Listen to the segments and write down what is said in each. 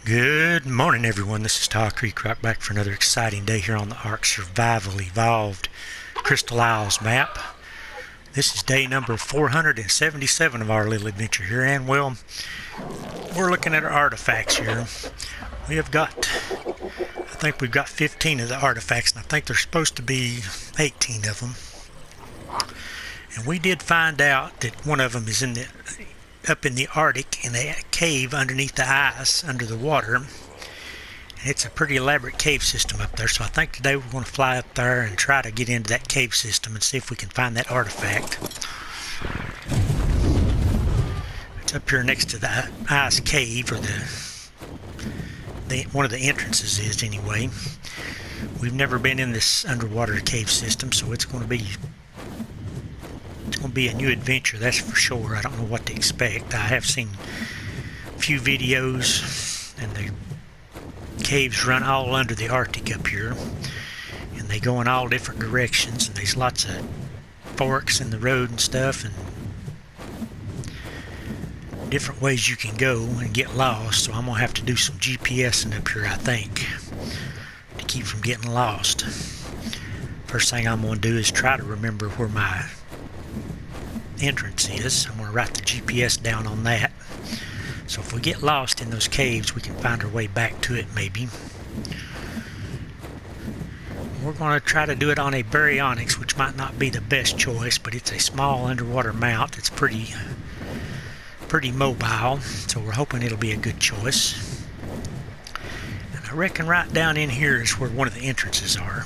Good morning, everyone. This is Tall Creek Rock back for another exciting day here on the ARK Survival Evolved Crystal Isles map. This is day number 477 of our little adventure here, and well, we're looking at our artifacts here. We have got, I think we've got 15 of the artifacts, and I think there's supposed to be 18 of them. And we did find out that one of them is up in the Arctic in a cave underneath the ice under the water. And it's a pretty elaborate cave system up there, so I think today we're going to fly up there and try to get into that cave system and see if we can find that artifact. It's up here next to the ice cave, or one of the entrances is anyway. We've never been in this underwater cave system, so it's going to be a new adventure, that's for sure. I don't know what to expect. I have seen a few videos, and the caves run all under the Arctic up here, and they go in all different directions, and there's lots of forks in the road and stuff, and different ways you can go and get lost. So I'm gonna have to do some GPSing up here, I think, to keep from getting lost. First thing I'm gonna do is try to remember where my entrance is. I'm going to write the GPS down on that, so if we get lost in those caves we can find our way back to it maybe. We're going to try to do it on a baryonyx, which might not be the best choice, but it's a small underwater mount that's pretty mobile, so we're hoping it'll be a good choice. And I reckon right down in here is where one of the entrances are.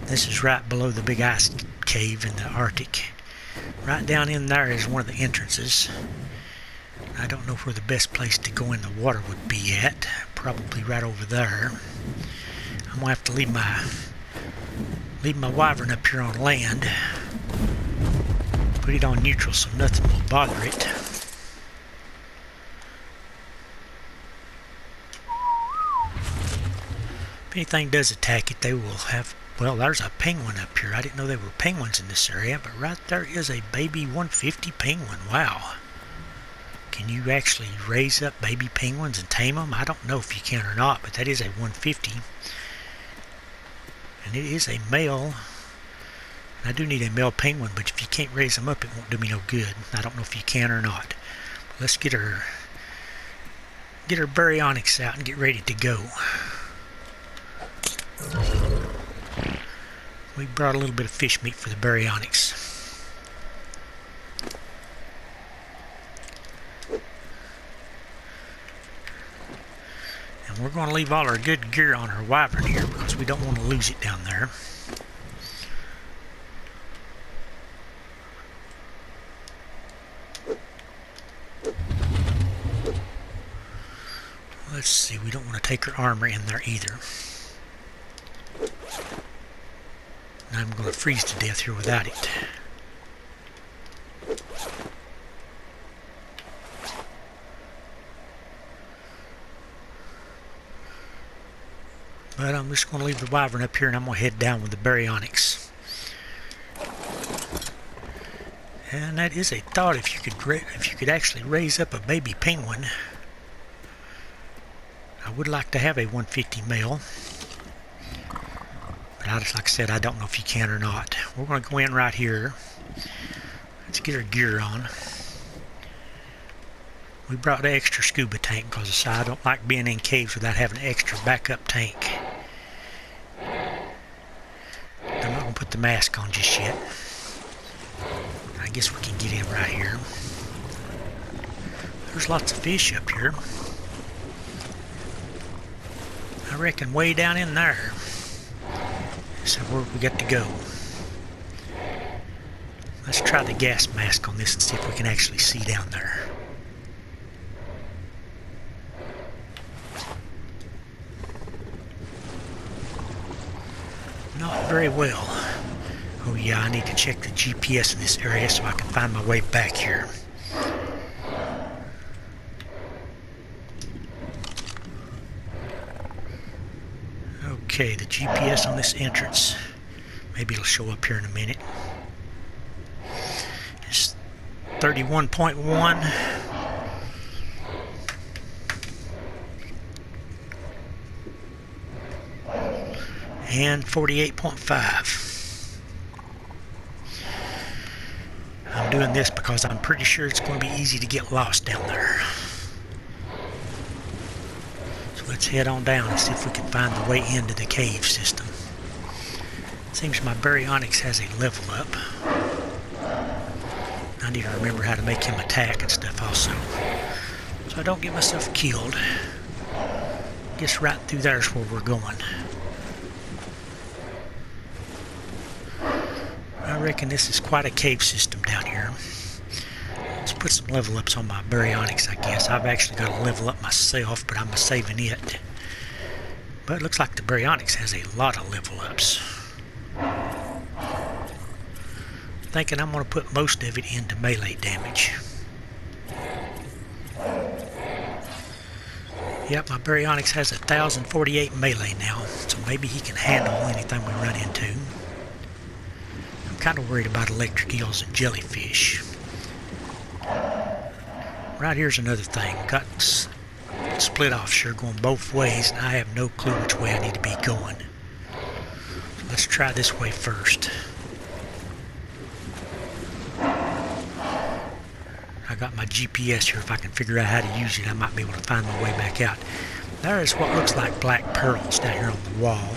This is right below the big ice cave in the Arctic. Right down in there is one of the entrances. I don't know where the best place to go in the water would be at. Probably right over there. I'm gonna have to leave my wyvern up here on land. Put it on neutral so nothing will bother it. If anything does attack it, they will have. Well, there's a penguin up here. I didn't know there were penguins in this area, but right there is a baby 150 penguin. Wow. Can you actually raise up baby penguins and tame them? I don't know if you can or not, but that is a 150. And it is a male. I do need a male penguin, but if you can't raise them up, it won't do me no good. I don't know if you can or not. But let's get her baryonyx out and get ready to go. We brought a little bit of fish meat for the baryonyx. And we're going to leave all our good gear on our wyvern here because we don't want to lose it down there. Let's see, we don't want to take her armor in there either. I'm going to freeze to death here without it. But I'm just going to leave the wyvern up here, and I'm going to head down with the baryonyx. And that is a thought, if you could actually raise up a baby penguin. I would like to have a 150 male. Like I said, I don't know if you can or not. We're going to go in right here. Let's get our gear on. We brought an extra scuba tank because I don't like being in caves without having an extra backup tank. I'm not going to put the mask on just yet. I guess we can get in right here. There's lots of fish up here. I reckon way down in there. So where we got to go. Let's try the gas mask on this and see if we can actually see down there. Not very well. Oh yeah, I need to check the GPS in this area so I can find my way back here. Okay, the GPS on this entrance. Maybe it'll show up here in a minute. It's 31.1. and 48.5. I'm doing this because I'm pretty sure it's going to be easy to get lost down there. So let's head on down and see if we can find the way into the cave system. Seems my baryonyx has a level up. I need to remember how to make him attack and stuff also, so I don't get myself killed. Guess right through there's where we're going. I reckon this is quite a cave system down here. Let's put some level ups on my baryonyx, I guess. I've actually got to level up myself, but I'm saving it. But it looks like the baryonyx has a lot of level ups. Thinking I'm going to put most of it into melee damage. Yep, my baryonyx has 1048 melee now, so maybe he can handle anything we run into. I'm kind of worried about electric eels and jellyfish. Right here's another thing. Got split off, sure, going both ways, and I have no clue which way I need to be going. So let's try this way first. I got my GPS here. If I can figure out how to use it, I might be able to find my way back out. There is what looks like black pearls down here on the wall.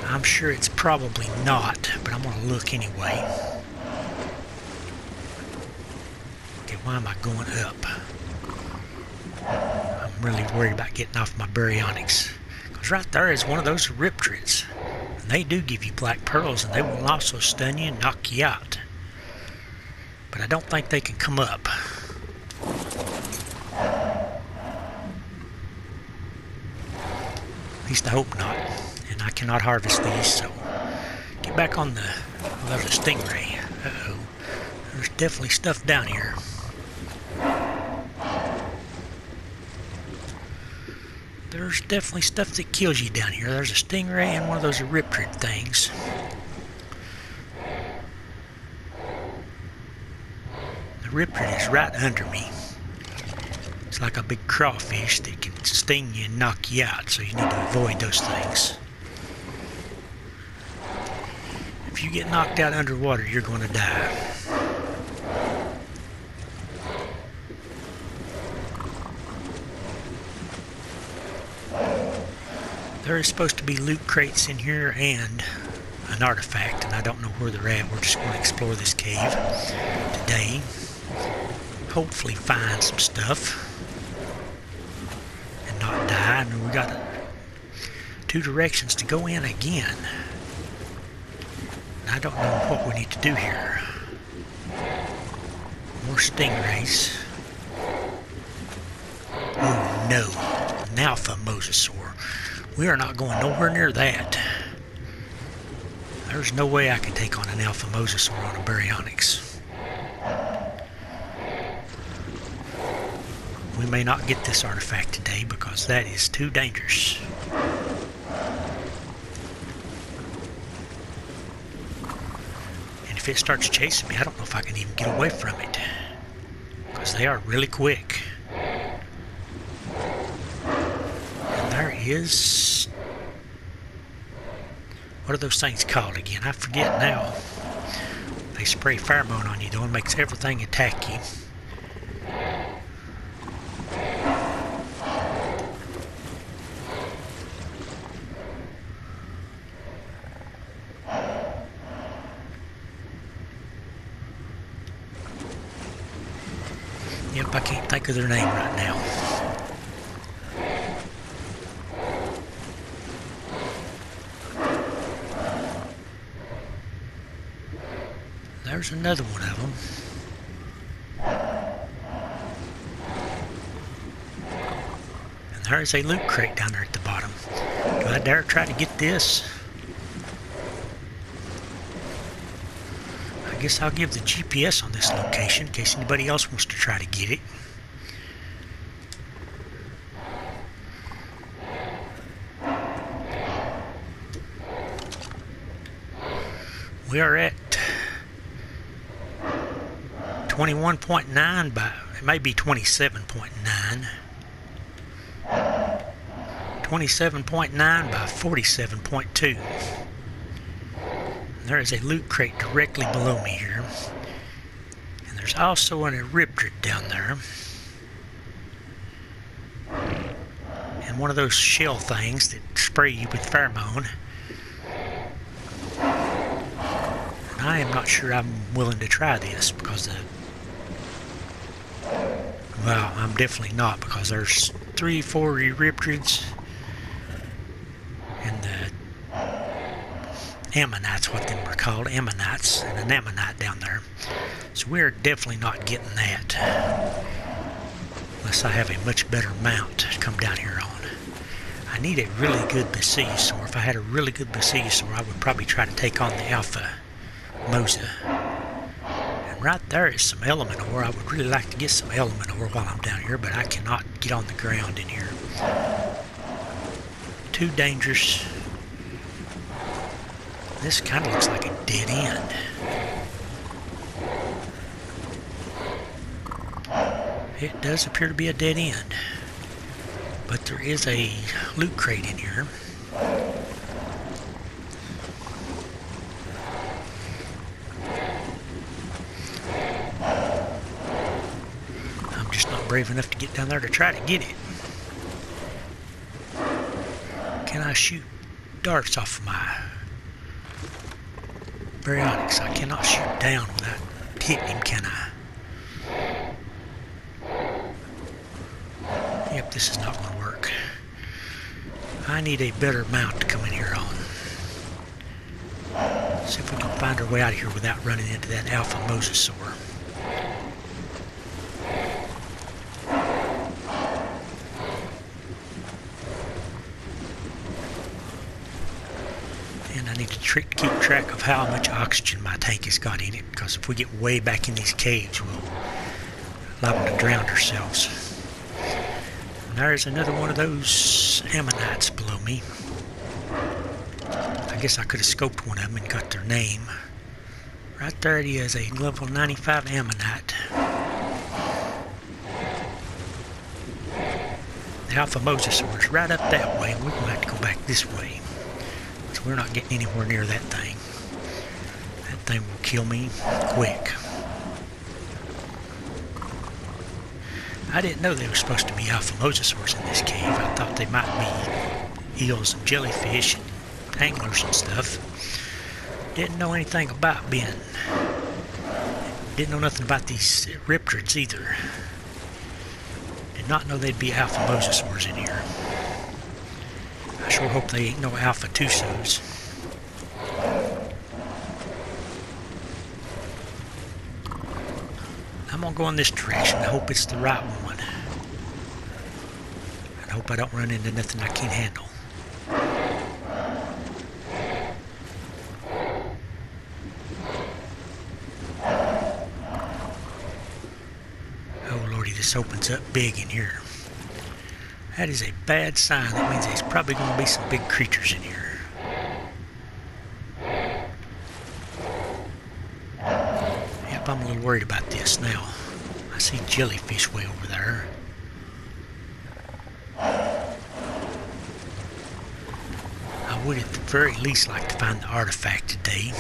I'm sure it's probably not, but I'm going to look anyway. Okay, why am I going up? I'm really worried about getting off my baryonyx. Because right there is one of those riptrids. And they do give you black pearls, and they will also stun you and knock you out. But I don't think they can come up. At least I hope not. And I cannot harvest these, so get back on the stingray. Uh-oh. There's definitely stuff down here. There's definitely stuff that kills you down here. There's a stingray and one of those riptrid things. The riptrid is right under me. It's like a big crawfish that can sting you and knock you out, so you need to avoid those things. If you get knocked out underwater, you're going to die. There is supposed to be loot crates in here and an artifact, and I don't know where they're at. We're just going to explore this cave today. Hopefully find some stuff and not die. And we got 2 directions to go in again. And I don't know what we need to do here. More stingrays. Oh no, an Alpha Mosasaur. We are not going nowhere near that. There's no way I can take on an Alpha Mosasaur on a baryonyx. We may not get this artifact today because that is too dangerous. And if it starts chasing me, I don't know if I can even get away from it, because they are really quick. And there is... what are those things called again? I forget now. They spray pheromone on you though and makes everything attack you. Yep, I can't think of their name right now. There's another one of them. And there's a loot crate down there at the bottom. Do I dare try to get this? I guess I'll give the GPS on this location in case anybody else wants to try to get it. We are at 21.9 by, it may be 27.9. 27.9 by 47.2. There is a loot crate directly below me here. And there's also an Eriptrid down there. And one of those shell things that spray you with pheromone. And I am not sure I'm willing to try this because well, I'm definitely not, because there's 3-4 Eriptrids and the Ammonites, what them were called, Ammonites, and an Ammonite down there. So we're definitely not getting that unless I have a much better mount to come down here on. I need a really good Mosasaur. If I had a really good Mosasaur, I would probably try to take on the Alpha Mosa. And right there is some element ore. I would really like to get some element ore while I'm down here, but I cannot get on the ground in here. Too dangerous. This kind of looks like a dead end. It does appear to be a dead end. But there is a loot crate in here. I'm just not brave enough to get down there to try to get it. Can I shoot darts off of my Baryonyx? I cannot shoot down without hitting him, can I? Yep, this is not going to work. I need a better mount to come in here on. See if we can find our way out of here without running into that Alpha Mosasaur. And I need to keep track of how much oxygen my tank has got in it, because if we get way back in these caves, we'll liable to drown ourselves. There's another one of those Ammonites below me. I guess I could have scoped one of them and got their name. Right there it is, a level 95 Ammonite. The Alpha Mosasaur is right up that way, and we're going to have to go back this way. So we're not getting anywhere near that thing. That thing will kill me quick. I didn't know there was supposed to be Alpha Mosasaurs in this cave. I thought they might be eels and jellyfish and anglers and stuff. Didn't know anything about being... Didn't know nothing about these Eriptrids either. Did not know they'd be Alpha Mosasaurs in here. I sure hope they ain't no Alpha Tusos. I'm going to go in this direction. I hope it's the right one. I hope I don't run into nothing I can't handle. Oh lordy, this opens up big in here. That is a bad sign. That means there's probably going to be some big creatures in here. I'm a little worried about this now. I see jellyfish way over there. I would at the very least like to find the artifact today.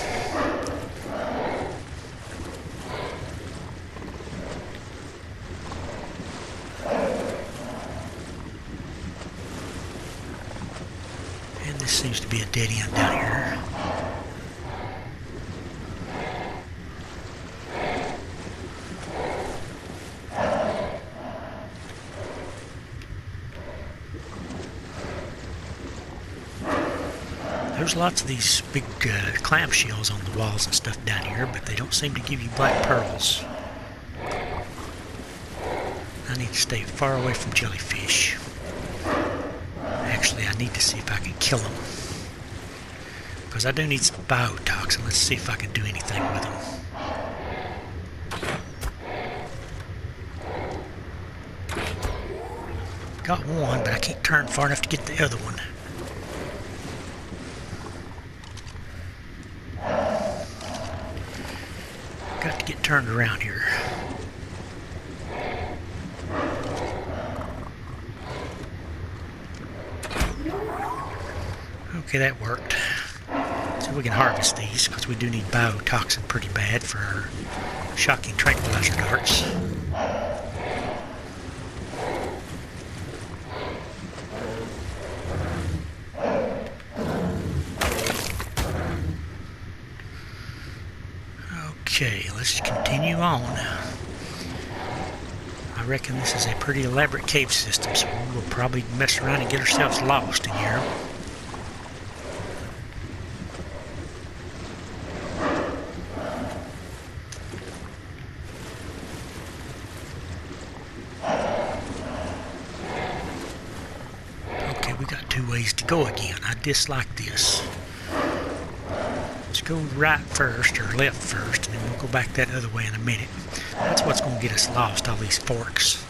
And this seems to be a dead end down here. There's lots of these big clamshells on the walls and stuff down here, but they don't seem to give you black pearls. I need to stay far away from jellyfish. Actually, I need to see if I can kill them. Because I do need some biotoxin. Let's see if I can do anything with them. Got one, but I can't turn far enough to get the other one. Got to get turned around here. Okay, that worked. So we can harvest these because we do need biotoxin pretty bad for our shocking tranquilizer darts. Okay, let's continue on. I reckon this is a pretty elaborate cave system, so we'll probably mess around and get ourselves lost in here. Okay, we got two ways to go again. I dislike this. Let's go right first, or left first, and then we'll go back that other way in a minute. That's what's going to get us lost, all these forks.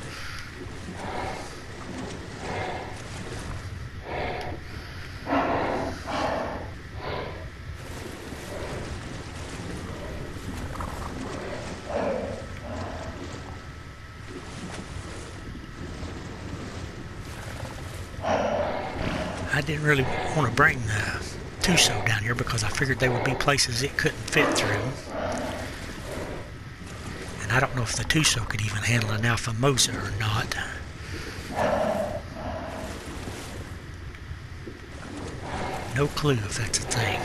I didn't really want to bring the Tuso down here because I figured there would be places it couldn't fit through. And I don't know if the Tuso could even handle an Alpha Mosa or not. No clue if that's a thing.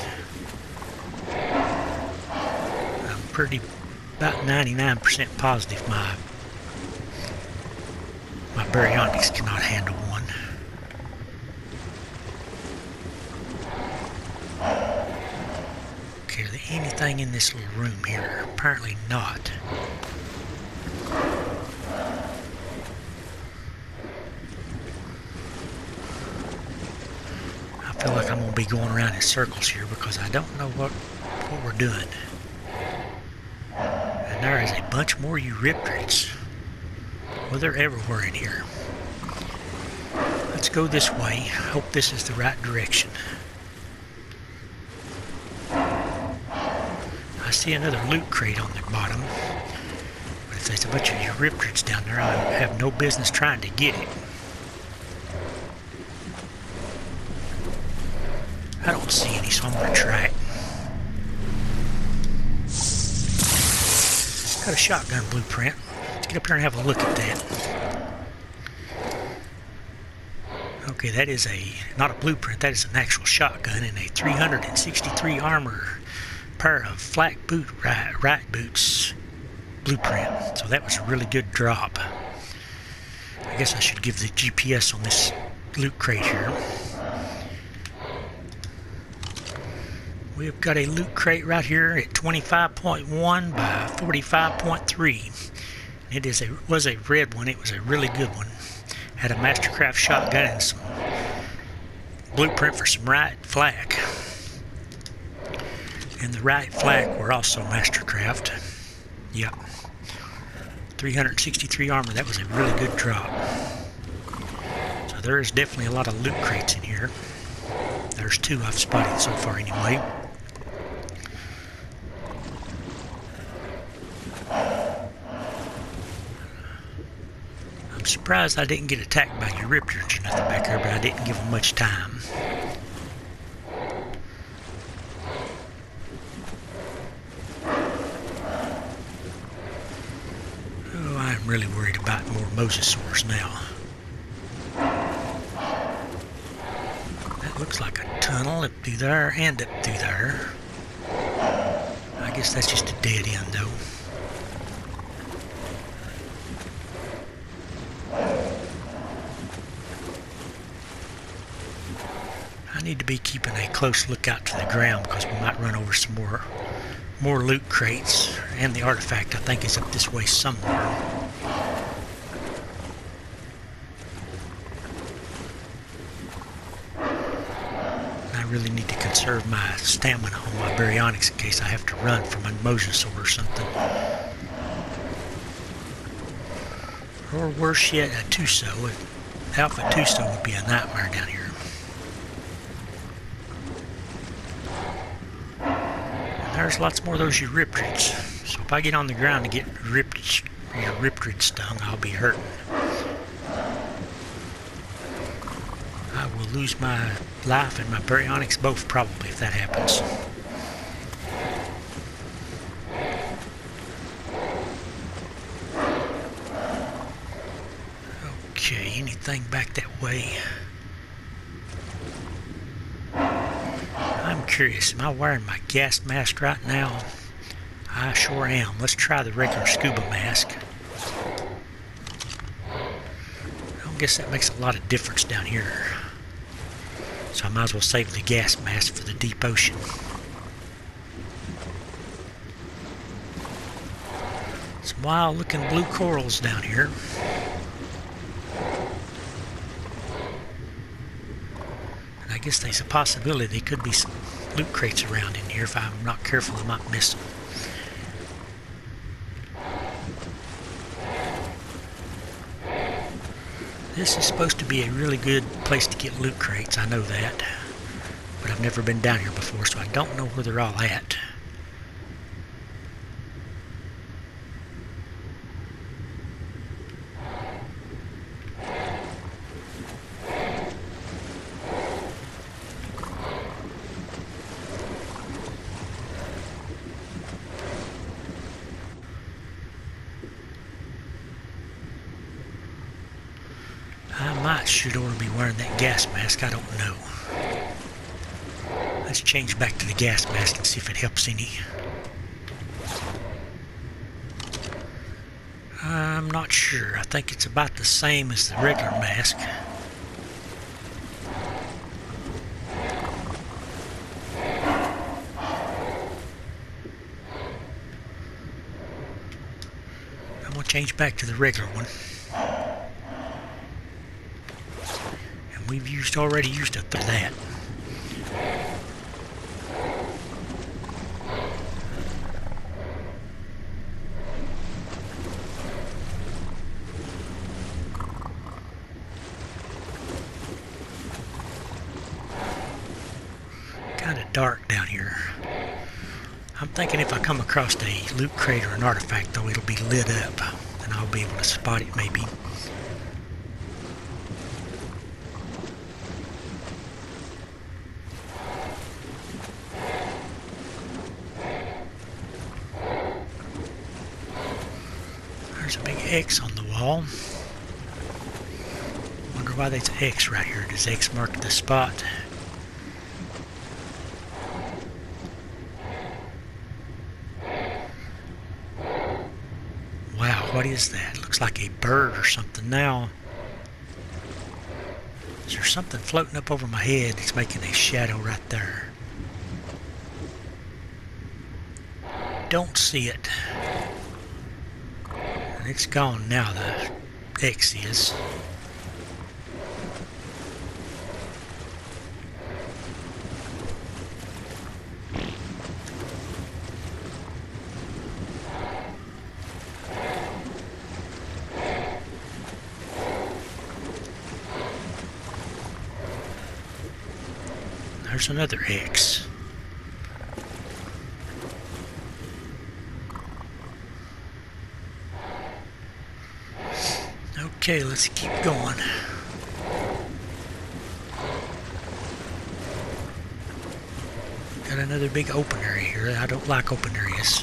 I'm about 99% positive my baryonyx cannot handle one. Okay, is there anything in this little room here? Apparently not. I feel like I'm going to be going around in circles here because I don't know what we're doing. And there is a bunch more Eurypterids. Well, they're everywhere in here. Let's go this way. Hope this is the right direction. I see another loot crate on the bottom. But if there's a bunch of Eurypterids down there, I have no business trying to get it. I don't see any, so I'm going to try it. Got a shotgun blueprint. Let's get up here and have a look at that. Okay, that is not a blueprint, that is an actual shotgun and a 363 armor pair of flat right boots blueprint. So that was a really good drop. I guess I should give the GPS on this loot crate here. We've got a loot crate right here at 25.1 by 45.3. It was a red one. It was a really good one. Had a Mastercraft shotgun and some blueprint for some right flak. And the right flak were also Mastercraft. Yep. 363 armor. That was a really good drop. So there is definitely a lot of loot crates in here. There's two I've spotted so far anyway. I'm surprised I didn't get attacked by Eurypterids or nothing back there, but I didn't give them much time. Oh, I'm really worried about more Mosasaurs now. That looks like a tunnel up through there and up through there. I guess that's just a dead end though. I need to be keeping a close lookout to the ground because we might run over some more loot crates, and the artifact I think is up this way somewhere. I really need to conserve my stamina on my baryonyx in case I have to run from a mosasaur or something. Or worse yet, a Tuso. Alpha Tuso would be a nightmare down here. There's lots more of those Eurypterids. So if I get on the ground and get Eurypterid stung, I'll be hurting. I will will lose my life and my baryonyx both, probably, if that happens. Okay, anything back that way? I'm curious, am I wearing my gas mask right now? I sure am. Let's try the regular scuba mask. I guess that makes a lot of difference down here. So I might as well save the gas mask for the deep ocean. Some wild looking blue corals down here. And I guess there's a possibility there could be some loot crates around in here. If I'm not careful, I might miss them. This is supposed to be a really good place to get loot crates, I know that. But I've never been down here before, so I don't know where they're all at. Should ought to be wearing that gas mask, I don't know. Let's change back to the gas mask and see if it helps any. I'm not sure. I think it's about the same as the regular mask. I'm going to change back to the regular one. We've already used up to that. Kind of dark down here. I'm thinking if I come across a loot crate or an artifact, though, it'll be lit up, and I'll be able to spot it maybe. There's a big X on the wall. Wonder why there's an X right here. Does X mark the spot? Wow, what is that? Looks like a bird or something now. Is there something floating up over my head that's making a shadow right there? Don't see it. It's gone now, the X is. There's another X. Okay, let's keep going. Got another big open area here. I don't like open areas.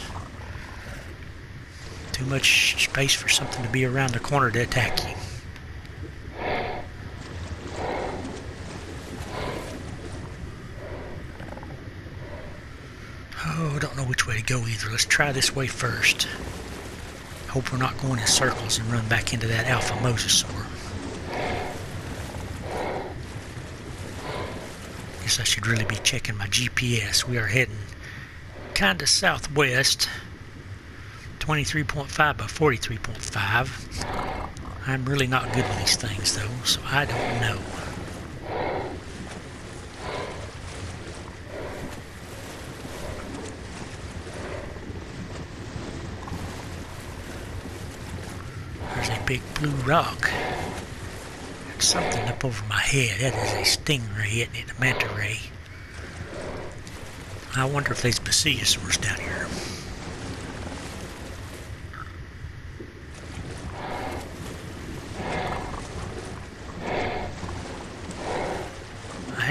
Too much space for something to be around the corner to attack you. Oh, I don't know which way to go either. Let's try this way first. Hope we're not going in circles and run back into that Alpha Mosasaur. Guess I should really be checking my GPS. We are heading kind of southwest. 23.5 by 43.5. I'm really not good with these things though, so I don't know. Big blue rock. There's something up over my head. That is a stingray, isn't it? A manta ray. I wonder if there's Mosasaurs down here.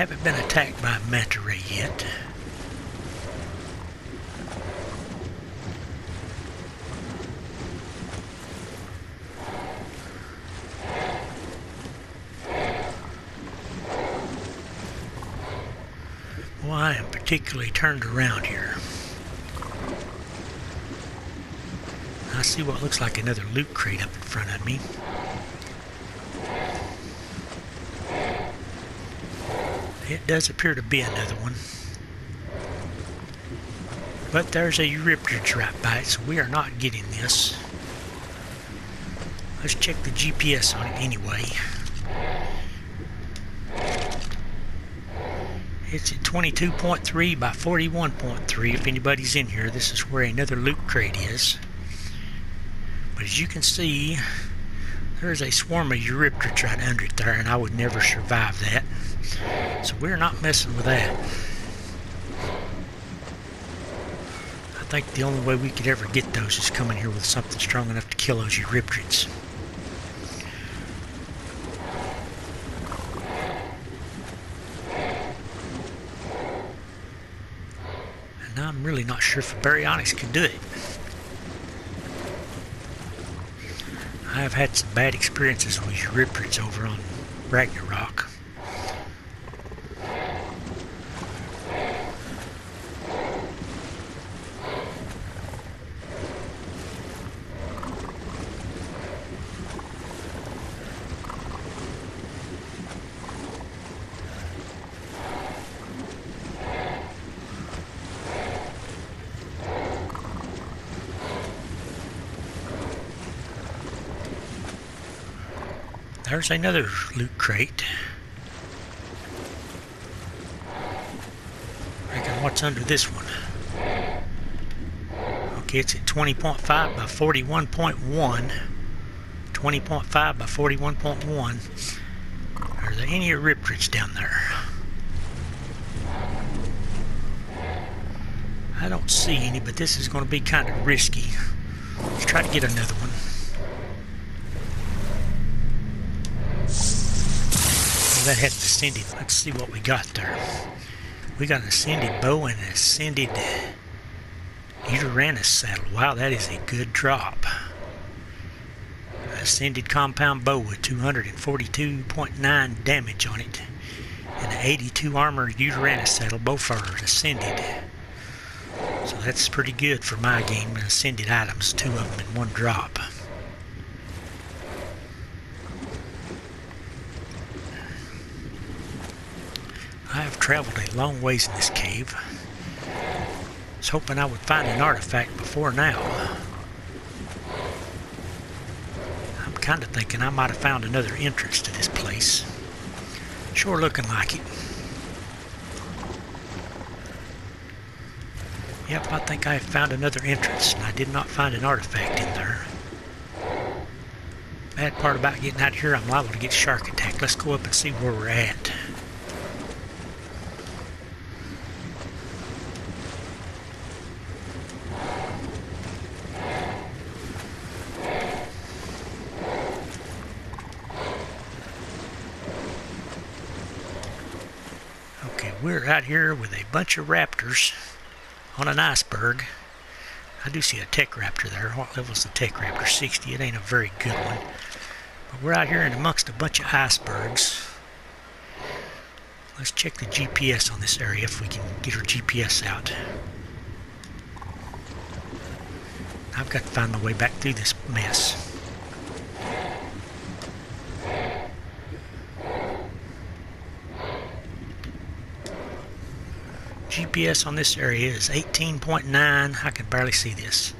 haven't been attacked by a manta ray yet. Well, I am particularly turned around here. I see what looks like another loot crate up in front of me. It does appear to be another one. But there's a Euryptid right by it, so we are not getting this. Let's check the GPS on it anyway. It's at 22.3 by 41.3. If anybody's in here, this is where another loot crate is. But as you can see, there's a swarm of Euryptids right under it there, and I would never survive that. So we're not messing with that. I think the only way we could ever get those is come in here with something strong enough to kill those Euryptids. And I'm really not sure if a baryonyx can do it. I have had some bad experiences with Euryptids over on Ragnarok. There's another loot crate. I reckon what's under this one? Okay, it's at 20.5 by 41.1. 20.5 by 41.1. Are there any Euryptids down there? I don't see any, but this is going to be kind of risky. Let's try to get another one. That had an ascended. Let's see what we got there. We got an ascended bow and an ascended Uranus saddle. Wow, that is a good drop. Ascended compound bow with 242.9 damage on it. And an 82 armored Uranus saddle. Both are ascended. So that's pretty good for my game. Ascended items, 2 of them in one drop. I have traveled a long ways in this cave. I was hoping I would find an artifact before now. I'm kind of thinking I might have found another entrance to this place. Sure looking like it. Yep, I think I have found another entrance, and I did not find an artifact in there. Bad part about getting out of here, I'm liable to get shark attacked. Let's go up and see where we're at. We're out here with a bunch of raptors on an iceberg. I do see a tech raptor there. What level is the tech raptor? 60. It ain't a very good one. But we're out here in amongst a bunch of icebergs. Let's check the GPS on this area if we can get our GPS out. I've got to find my way back through this mess. GPS on this area is 18.9. I can barely see this.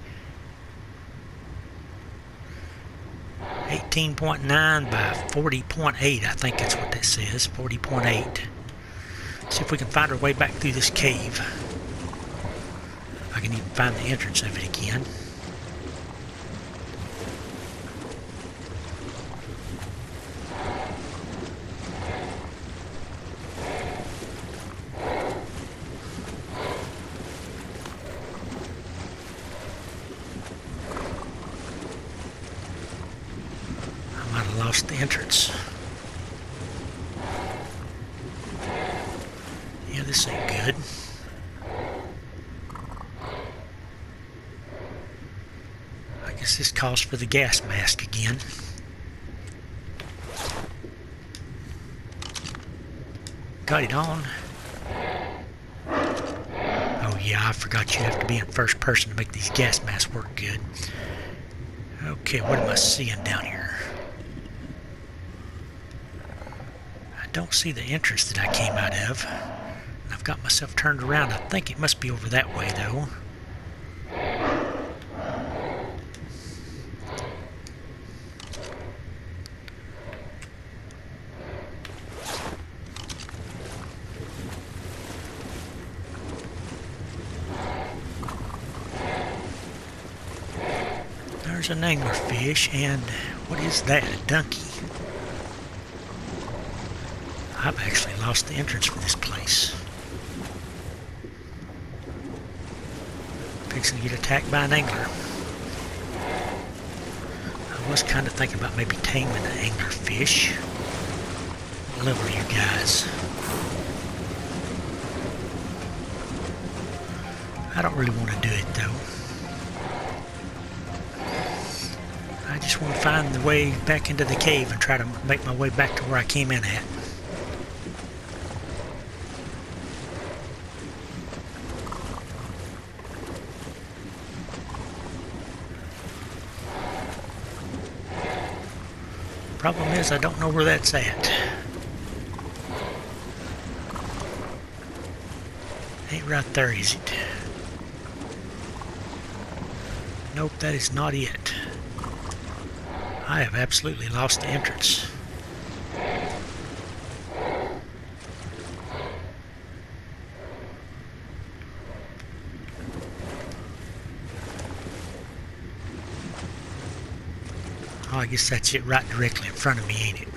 18.9 by 40.8. I think that's what that says. 40.8. See if we can find our way back through this cave. If I can even find the entrance of it again. Lost the entrance. Yeah, this ain't good. I guess this calls for the gas mask again. Got it on. Oh yeah, I forgot you have to be in first person to make these gas masks work good. Okay, what am I seeing down here? I don't see the entrance that I came out of. I've got myself turned around. I think it must be over that way though. There's an anglerfish, and what is that? A donkey. I've actually lost the entrance for this place. Fixing to get attacked by an angler. I was kind of thinking about maybe taming an anglerfish. What level are you guys? I don't really want to do it though. I just want to find the way back into the cave and try to make my way back to where I came in at. Problem is, I don't know where that's at. Ain't right there, is it? Nope, that is not it. I have absolutely lost the entrance. Oh, I guess that's it right directly in front of me, ain't it?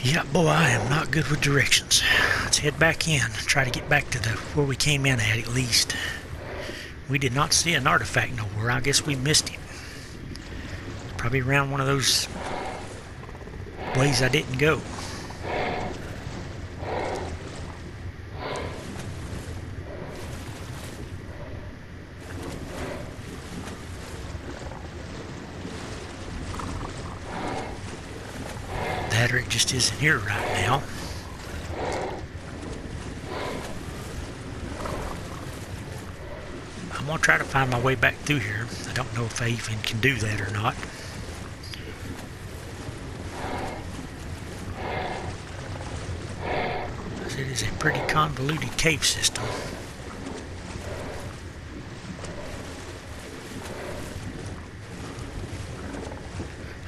Yeah, boy, I am not good with directions. Let's head back in, try to get back to where we came in at least. We did not see an artifact nowhere. I guess we missed it. Probably around one of those ways I didn't go. That or it just isn't here right now. I'm going to try to find my way back through here. I don't know if I even can do that or not. It is a pretty convoluted cave system.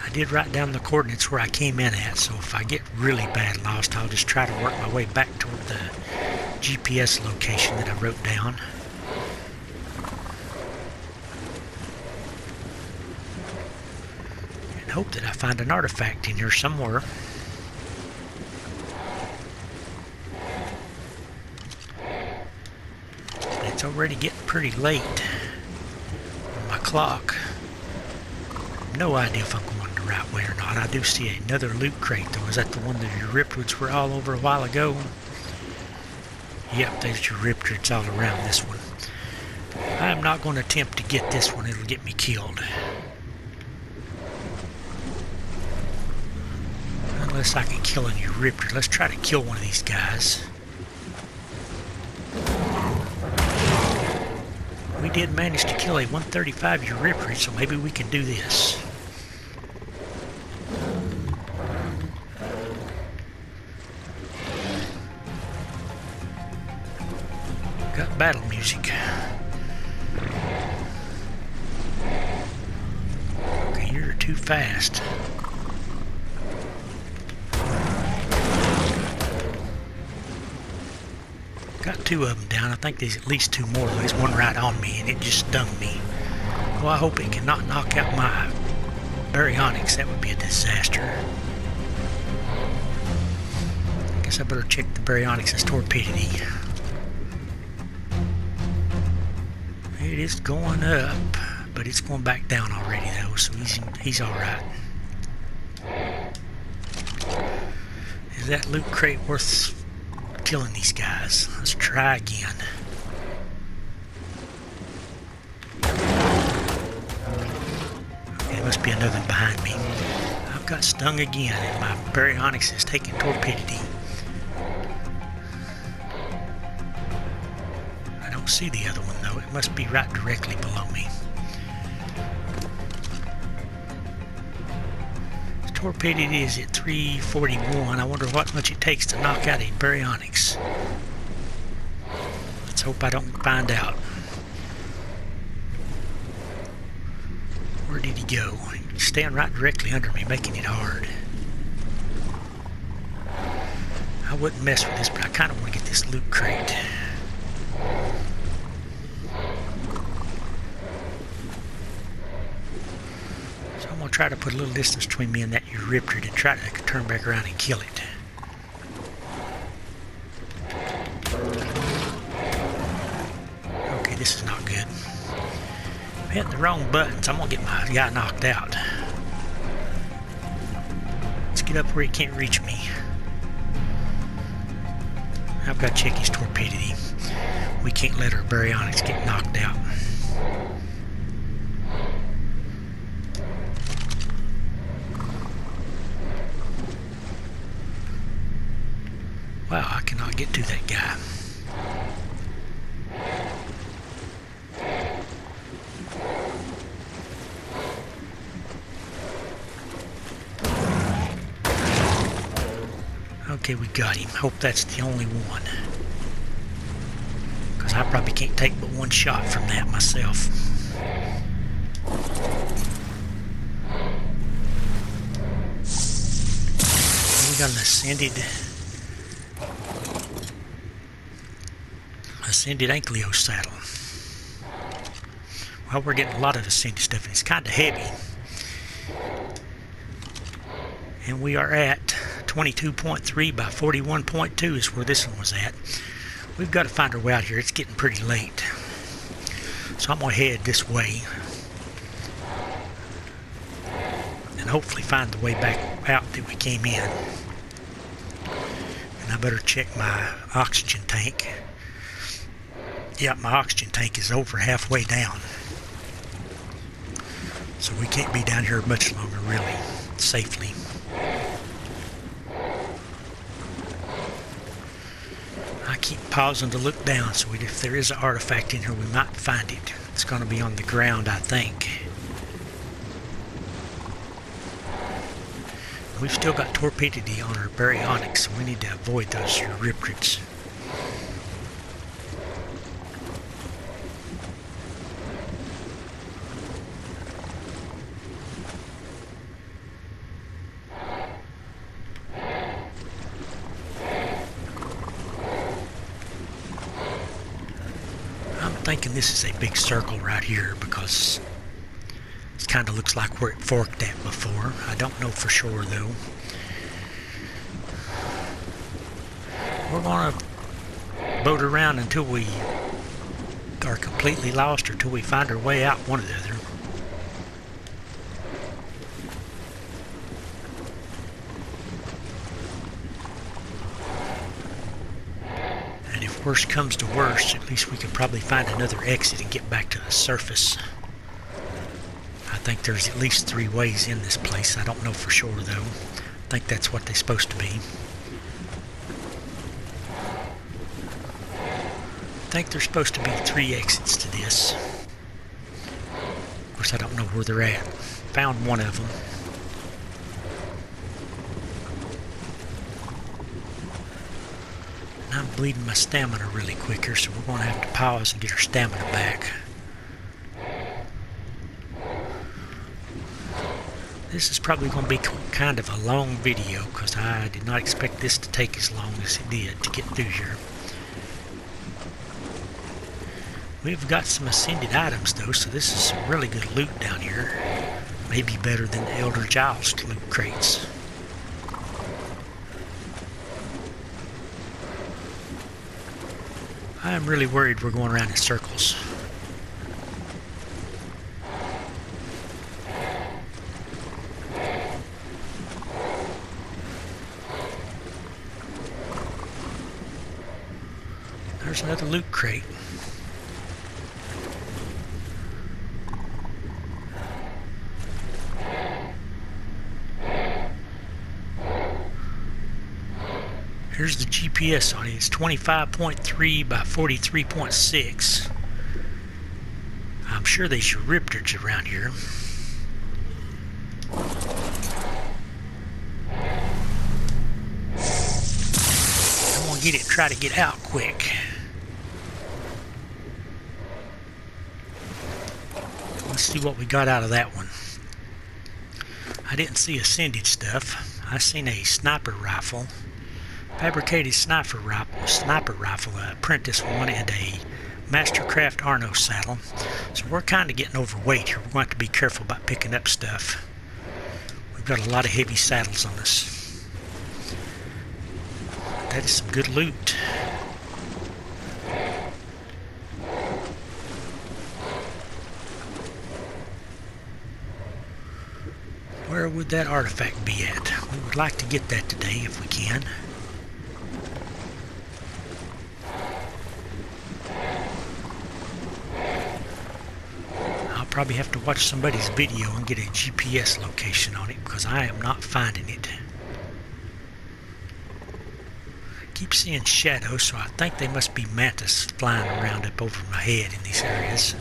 I did write down the coordinates where I came in at, so if I get really bad lost, I'll just try to work my way back toward the GPS location that I wrote down. And hope that I find an artifact in here somewhere. It's already getting pretty late on my clock. No idea if I'm going the right way or not. I do see another loot crate though. Is that the one that your ripwoods were all over a while ago? Yep, there's your ripwoods all around this one. I'm not going to attempt to get this one. It'll get me killed. Unless I can kill a new ripword. Let's try to kill one of these guys. We did manage to kill a 135 Euriprid, so maybe we can do this. Got battle music. Okay, you're too fast. Got two of them down. I think there's at least two more. There's one right on me and it just stung me. Well, I hope it cannot knock out my baryonyx. That would be a disaster. I guess I better check the baryonyx's torpidity. It is going up, but it's going back down already though, so he's all right. Is that loot crate worth killing these guys? Let's try again. Okay, there must be another one behind me. I've got stung again, and my baryonyx is taking torpidity. I don't see the other one though. It must be right directly below me. Torpidity is at 341. I wonder what much it takes to knock out a baryonyx. Let's hope I don't find out. Where did he go? He's standing right directly under me, making it hard. I wouldn't mess with this, but I kind of want to get this loot crate. So I'm going to try to put a little distance between me and that Euryptid and try to turn back around and kill it. Okay, this is not good. I'm hitting the wrong buttons. I'm going to get my guy knocked out. Let's get up where he can't reach me. I've got to check his torpidity. We can't let our baryonyx get knocked out. Wow, I cannot get to that guy. Okay, we got him. Hope that's the only one. Because I probably can't take but one shot from that myself. We got an ascended Ankylo saddle. Well, we're getting a lot of ascended stuff, and it's kind of heavy. And we are at 22.3 by 41.2 is where this one was at. We've got to find our way out here. It's getting pretty late. So I'm going to head this way. And hopefully find the way back out that we came in. And I better check my oxygen tank. Yeah, my oxygen tank is over halfway down. So we can't be down here much longer, really, safely. I keep pausing to look down, so if there is an artifact in here, we might find it. It's going to be on the ground, I think. We've still got torpidity on our baryonyx, so we need to avoid those Euryptids. Thinking this is a big circle right here because it kind of looks like where it forked at before. I don't know for sure though. We're going to boat around until we are completely lost or until we find our way out, one or the other. If worst comes to worst, at least we can probably find another exit and get back to the surface. I think there's at least 3 ways in this place. I don't know for sure though. I think that's what they're supposed to be. I think there's supposed to be 3 exits to this. Of course, I don't know where they're at. Found one of them. I'm bleeding my stamina really quicker, so we're going to have to pause and get our stamina back. This is probably going to be kind of a long video because I did not expect this to take as long as it did to get through here. We've got some ascended items though, so this is some really good loot down here. Maybe better than the Elder Giles loot crates. I am really worried we're going around in circles. There's another loot crate. Here's the GPS on it. It's 25.3 by 43.6. I'm sure they should riptors around here. I'm gonna get it, try to get out quick. Let's see what we got out of that one. I didn't see ascended stuff. I seen a sniper rifle. Fabricated sniper rifle, apprentice one, and a Mastercraft Arno saddle. So we're kind of getting overweight here. We're going to have to be careful about picking up stuff. We've got a lot of heavy saddles on us. That is some good loot. Where would that artifact be at? We would like to get that today if we can. Probably have to watch somebody's video and get a GPS location on it because I am not finding it. Keep seeing shadows, so I think they must be mantis flying around up over my head in these areas.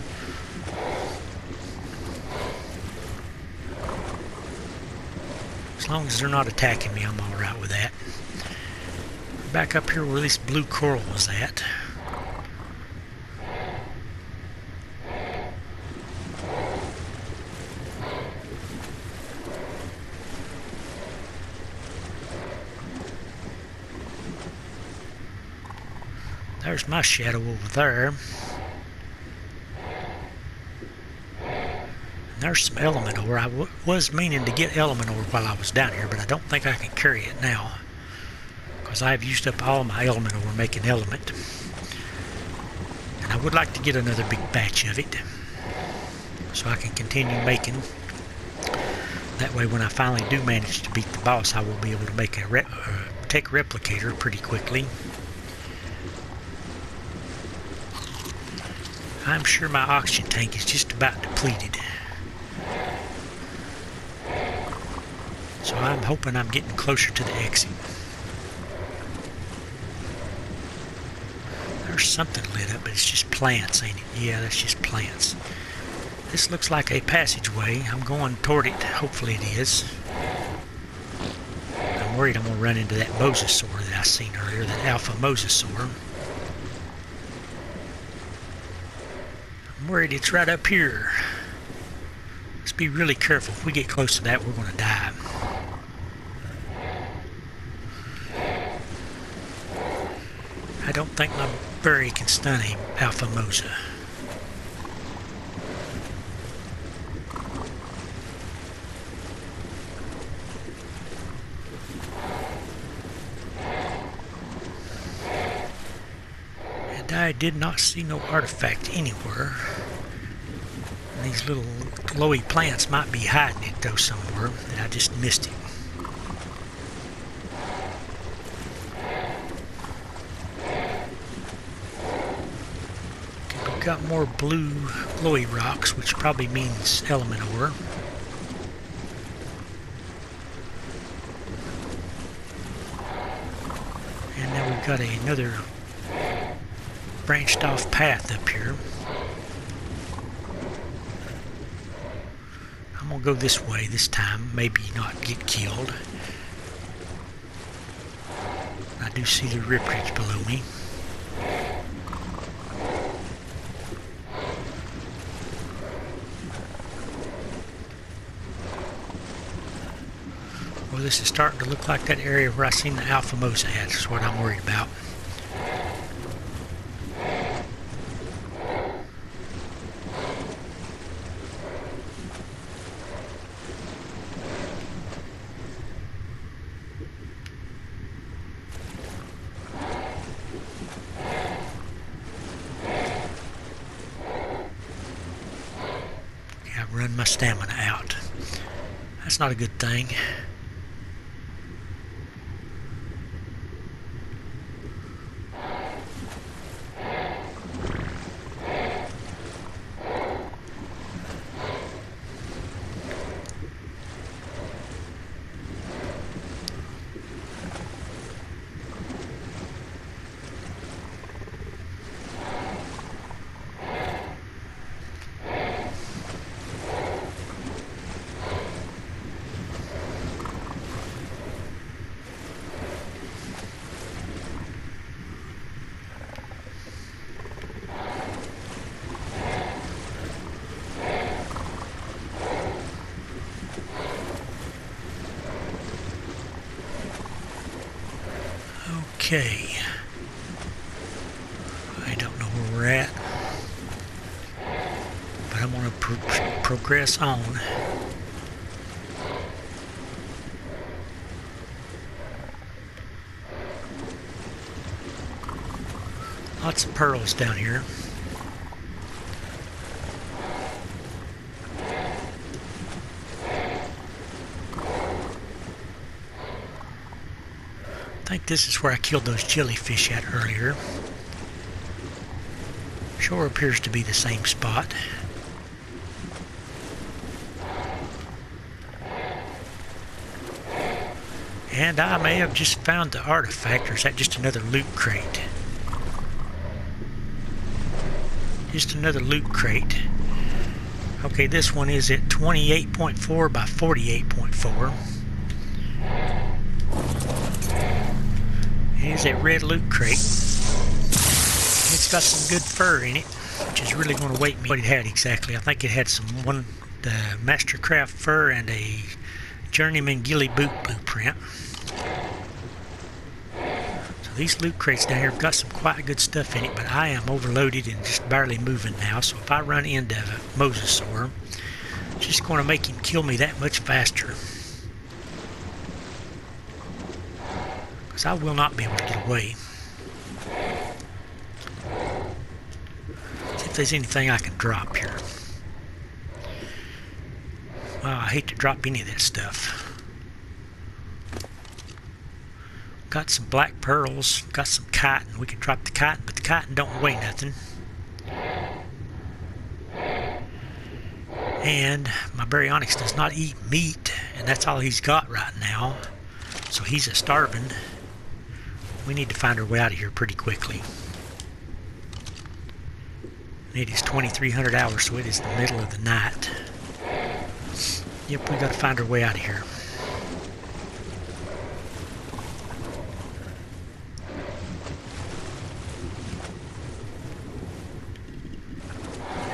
As long as they're not attacking me, I'm alright with that. Back up here where this blue coral was at. There's my shadow over there. And there's some element ore. I was meaning to get element ore while I was down here, but I don't think I can carry it now because I've used up all my element ore making element. And I would like to get another big batch of it so I can continue making. That way when I finally do manage to beat the boss, I will be able to make a tech replicator pretty quickly. I'm sure my oxygen tank is just about depleted. So I'm hoping I'm getting closer to the exit. There's something lit up, but it's just plants, ain't it? Yeah, that's just plants. This looks like a passageway. I'm going toward it. Hopefully it is. I'm worried I'm going to run into that Mosasaur that I seen earlier, that Alpha Mosasaur. I'm worried it's right up here. Let's be really careful. If we get close to that, we're going to die. I don't think my berry can stun a Alpha Mosa. And I did not see no artifact anywhere. These little glowy plants might be hiding it though somewhere, and I just missed it. Okay, we've got more blue glowy rocks, which probably means element ore. And now we've got another branched off path up here. I'm going to go this way this time, maybe not get killed. I do see the riptide below me. Well, this is starting to look like that area where I seen the Alpha Mosa at. That's what I'm worried about. Run my stamina out. That's not a good thing. Okay. I don't know where we're at, but I'm going to progress on. Lots of pearls down here. I think this is where I killed those jellyfish at earlier. Sure appears to be the same spot. And I may have just found the artifact, or is that just another loot crate? Just another loot crate. Okay, this one is at 28.4 by 48.4. Here's a red loot crate. It's got some good fur in it, which is really going to wake me what it had exactly. I think it had the Mastercraft fur and a Journeyman Ghillie boot blueprint. So these loot crates down here have got some quite good stuff in it, but I am overloaded and just barely moving now. So if I run into a Mosasaur, it's just going to make him kill me that much faster. I will not be able to get away. See if there's anything I can drop here. Well, I hate to drop any of that stuff. Got some black pearls, got some cotton. We can drop the cotton, but the cotton don't weigh nothing. And my baryonyx does not eat meat, and that's all he's got right now. So he's a starving. We need to find our way out of here pretty quickly. It is 2300 hours, so it is the middle of the night. Yep, we got to find our way out of here.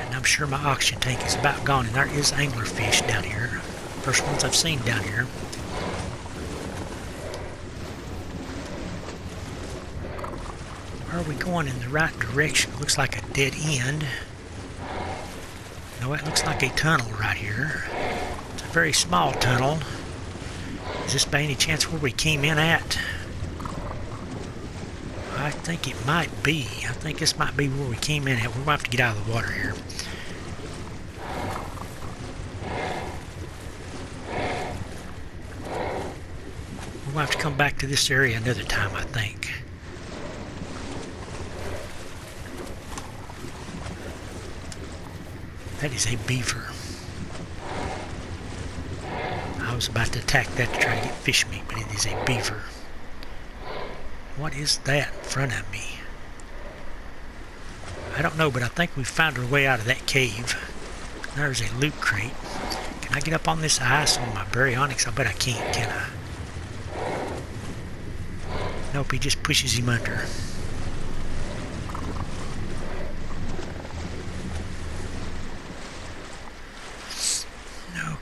And I'm sure my oxygen tank is about gone, and there is anglerfish down here. First ones I've seen down here. Are we going in the right direction? It looks like a dead end. No, it looks like a tunnel right here. It's a very small tunnel. Is this by any chance where we came in at? I think it might be. I think this might be where we came in at. We're going to have to get out of the water here. We're going to have to come back to this area another time, I think. That is a beaver. I was about to attack that to try to get fish meat, but it is a beaver. What is that in front of me? I don't know, but I think we found our way out of that cave. There's a loot crate. Can I get up on this ice on my baryonyx? I bet I can't, can I? Nope, he just pushes him under.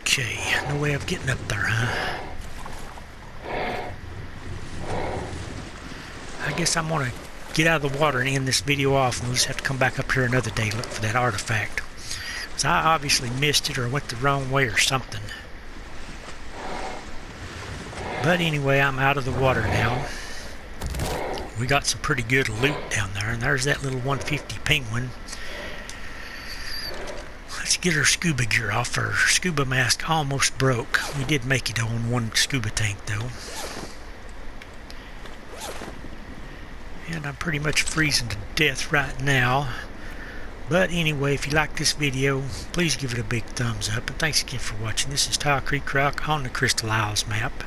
Okay, no way of getting up there, huh? I guess I'm going to get out of the water and end this video off, and we'll just have to come back up here another day and look for that artifact. Because I obviously missed it or went the wrong way or something. But anyway, I'm out of the water now. We got some pretty good loot down there, and there's that little 150 penguin. Let's get our scuba gear off. Our scuba mask almost broke. We did make it on one scuba tank though. And I'm pretty much freezing to death right now. But anyway, if you like this video, please give it a big thumbs up. And thanks again for watching. This is Tile Creek Rock on the Crystal Isles map.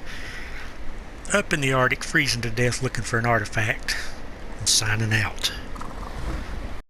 Up in the Arctic, freezing to death looking for an artifact. And signing out.